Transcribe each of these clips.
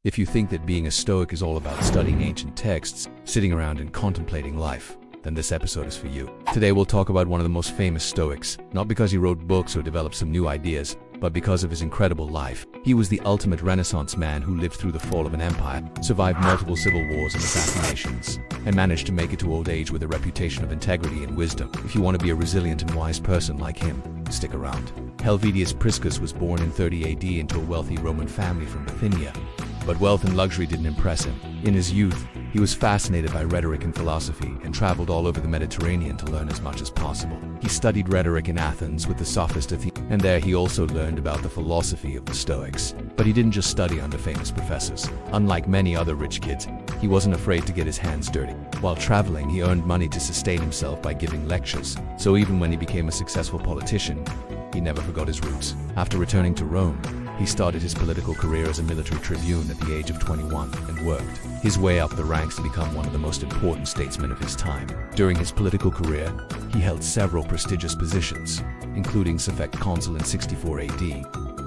If you think that being a Stoic is all about studying ancient texts, sitting around and contemplating life, then this episode is for you. Today we'll talk about one of the most famous Stoics, not because he wrote books or developed some new ideas, but because of his incredible life. He was the ultimate Renaissance man who lived through the fall of an empire, survived multiple civil wars and assassinations, and managed to make it to old age with a reputation of integrity and wisdom. If you want to be a resilient and wise person like him, stick around. Helvidius Priscus was born in 30 AD into a wealthy Roman family from Bithynia. But wealth and luxury didn't impress him. In his youth, he was fascinated by rhetoric and philosophy and traveled all over the Mediterranean to learn as much as possible. He studied rhetoric in Athens with the sophist Athenians, and there he also learned about the philosophy of the Stoics. But he didn't just study under famous professors. Unlike many other rich kids, he wasn't afraid to get his hands dirty. While traveling, he earned money to sustain himself by giving lectures. So even when he became a successful politician, he never forgot his roots. After returning to Rome, he started his political career as a military tribune at the age of 21 and worked his way up the ranks to become one of the most important statesmen of his time. During his political career, he held several prestigious positions, including suffect consul in 64 AD.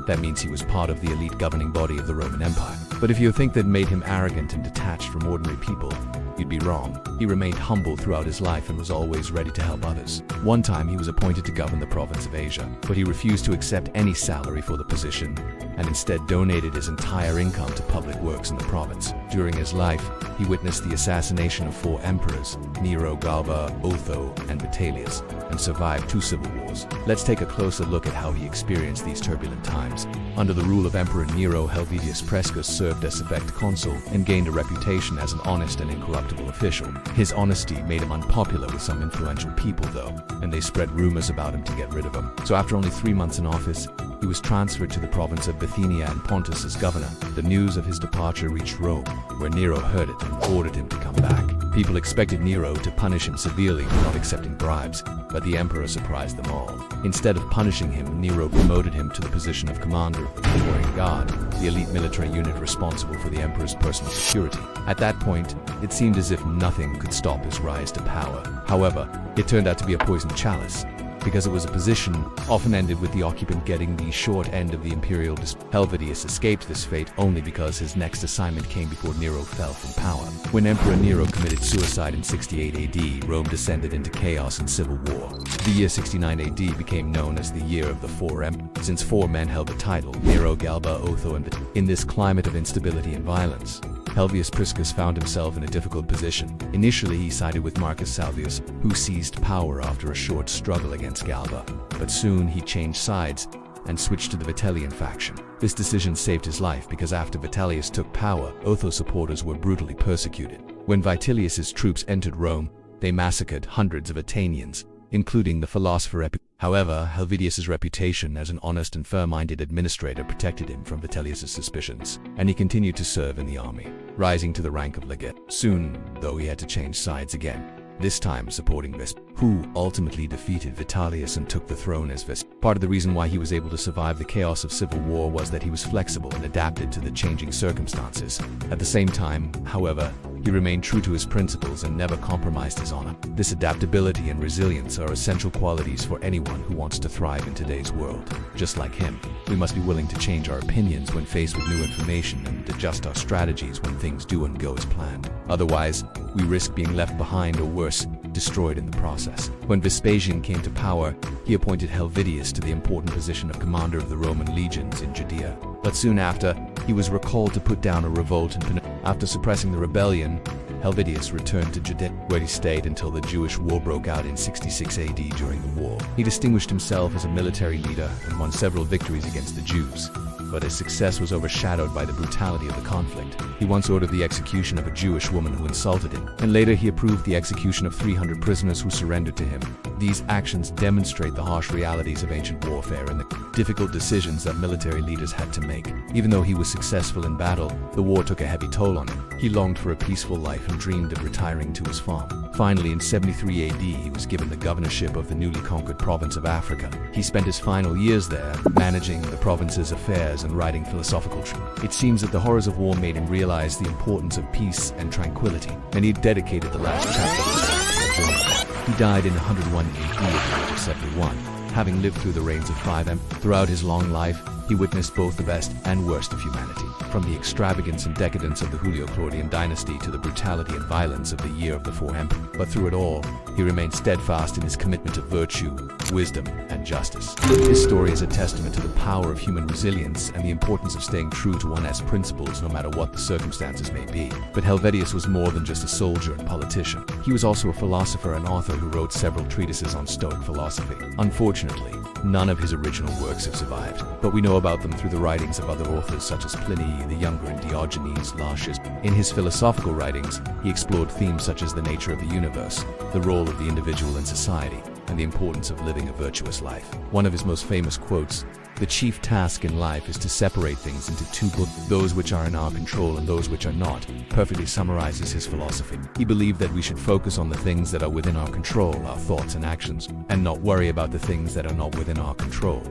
That means he was part of the elite governing body of the Roman Empire. But if you think that made him arrogant and detached from ordinary people, you'd be wrong. He remained humble throughout his life and was always ready to help others. One time he was appointed to govern the province of Asia, but he refused to accept any salary for the position and instead donated his entire income to public works in the province. During his life, he witnessed the assassination of 4 emperors, Nero, Galba, Otho, and Vitellius, and survived 2 civil wars. Let's take a closer look at how he experienced these turbulent times. Under the rule of Emperor Nero, Helvidius Priscus served as suffect consul and gained a reputation as an honest and incorruptible official. His honesty made him unpopular with some influential people, though, and they spread rumors about him to get rid of him. So after only 3 months in office, he was transferred to the province of Bithynia and Pontus as governor. The news of his departure reached Rome, where Nero heard it and ordered him to come back. People expected Nero to punish him severely for not accepting bribes, but the emperor surprised them all. Instead of punishing him, Nero promoted him to the position of commander of the Praetorian Guard, the elite military unit responsible for the emperor's personal security. At that point, it seemed as if nothing could stop his rise to power. However, it turned out to be a poisoned chalice, because it was a position often ended with the occupant getting the short end of the imperial Helvidius escaped this fate only because his next assignment came before Nero fell from power. When Emperor Nero committed suicide in 68 AD, Rome descended into chaos and civil war. The year 69 AD became known as the year of the 4 emperors, since 4 men held the title: Nero, Galba, Otho, and Vitellius. In this climate of instability and violence, Helvidius Priscus found himself in a difficult position. Initially, he sided with Marcus Salvius, who seized power after a short struggle against Galba. But soon he changed sides and switched to the Vitellian faction. This decision saved his life because after Vitellius took power, Otho supporters were brutally persecuted. When Vitellius's troops entered Rome, they massacred hundreds of Athenians, including the philosopher Epicurus. However, Helvidius's reputation as an honest and fair-minded administrator protected him from Vitellius's suspicions, and he continued to serve in the army, rising to the rank of legate. Soon, though, he had to change sides again, this time supporting Vespasian, who ultimately defeated Vitellius and took the throne as Vespasian. Part of the reason why he was able to survive the chaos of civil war was that he was flexible and adapted to the changing circumstances. At the same time, however, he remained true to his principles and never compromised his honor. This adaptability and resilience are essential qualities for anyone who wants to thrive in today's world. Just like him, we must be willing to change our opinions when faced with new information and adjust our strategies when things don't go as planned. Otherwise, we risk being left behind or worse, destroyed in the process. When Vespasian came to power, he appointed Helvidius to the important position of commander of the Roman legions in Judea. But soon after, he was recalled to put down a revolt in Panonia. After suppressing the rebellion, Helvidius returned to Judea, where he stayed until the Jewish War broke out in 66 AD. During the war, he distinguished himself as a military leader and won several victories against the Jews. But his success was overshadowed by the brutality of the conflict. He once ordered the execution of a Jewish woman who insulted him, and later he approved the execution of 300 prisoners who surrendered to him. These actions demonstrate the harsh realities of ancient warfare and the difficult decisions that military leaders had to make. Even though he was successful in battle, the war took a heavy toll on him. He longed for a peaceful life and dreamed of retiring to his farm. Finally, in 73 AD, he was given the governorship of the newly conquered province of Africa. He spent his final years there, managing the province's affairs and writing philosophical treatises. It seems that the horrors of war made him realize the importance of peace and tranquility, and he dedicated the last chapter of his life to the journey. He died in 101 AD at the age of 71, having lived through the reigns of 5 emperors. Throughout his long life, He witnessed both the best and worst of humanity, from the extravagance and decadence of the Julio-Claudian dynasty to the brutality and violence of the year of the Four Emperors. But through it all, he remained steadfast in his commitment to virtue, wisdom, and justice. His story is a testament to the power of human resilience and the importance of staying true to one's principles no matter what the circumstances may be. But Helvidius was more than just a soldier and politician. He was also a philosopher and author who wrote several treatises on Stoic philosophy. Unfortunately, none of his original works have survived, but we know about them through the writings of other authors such as Pliny the Younger and Diogenes Laertius. In his philosophical writings, he explored themes such as the nature of the universe, the role of the individual in society, and the importance of living a virtuous life. One of his most famous quotes, "The chief task in life is to separate things into two books, those which are in our control and those which are not," perfectly summarizes his philosophy. He believed that we should focus on the things that are within our control, our thoughts and actions, and not worry about the things that are not within our control,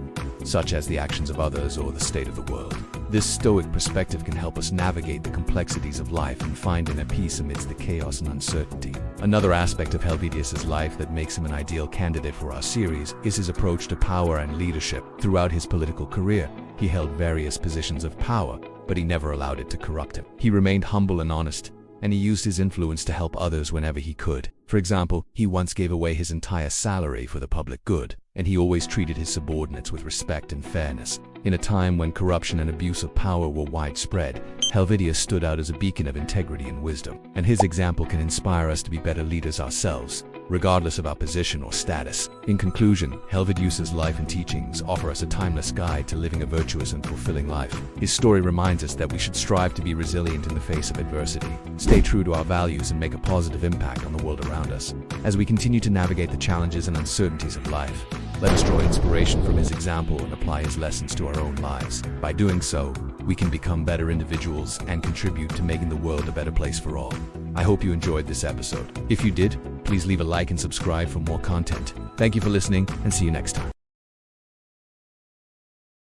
such as the actions of others or the state of the world. This Stoic perspective can help us navigate the complexities of life and find inner peace amidst the chaos and uncertainty. Another aspect of Helvidius' life that makes him an ideal candidate for our series is his approach to power and leadership. Throughout his political career, he held various positions of power, but he never allowed it to corrupt him. He remained humble and honest, and he used his influence to help others whenever he could. For example, he once gave away his entire salary for the public good, and he always treated his subordinates with respect and fairness. In a time when corruption and abuse of power were widespread, Helvidius stood out as a beacon of integrity and wisdom, and his example can inspire us to be better leaders ourselves, regardless of our position or status. In conclusion, Helvidius' life and teachings offer us a timeless guide to living a virtuous and fulfilling life. His story reminds us that we should strive to be resilient in the face of adversity, stay true to our values, and make a positive impact on the world around us. As we continue to navigate the challenges and uncertainties of life, let us draw inspiration from his example and apply his lessons to our own lives. By doing so, we can become better individuals and contribute to making the world a better place for all. I hope you enjoyed this episode. If you did, please leave a like and subscribe for more content. Thank you for listening, and see you next time.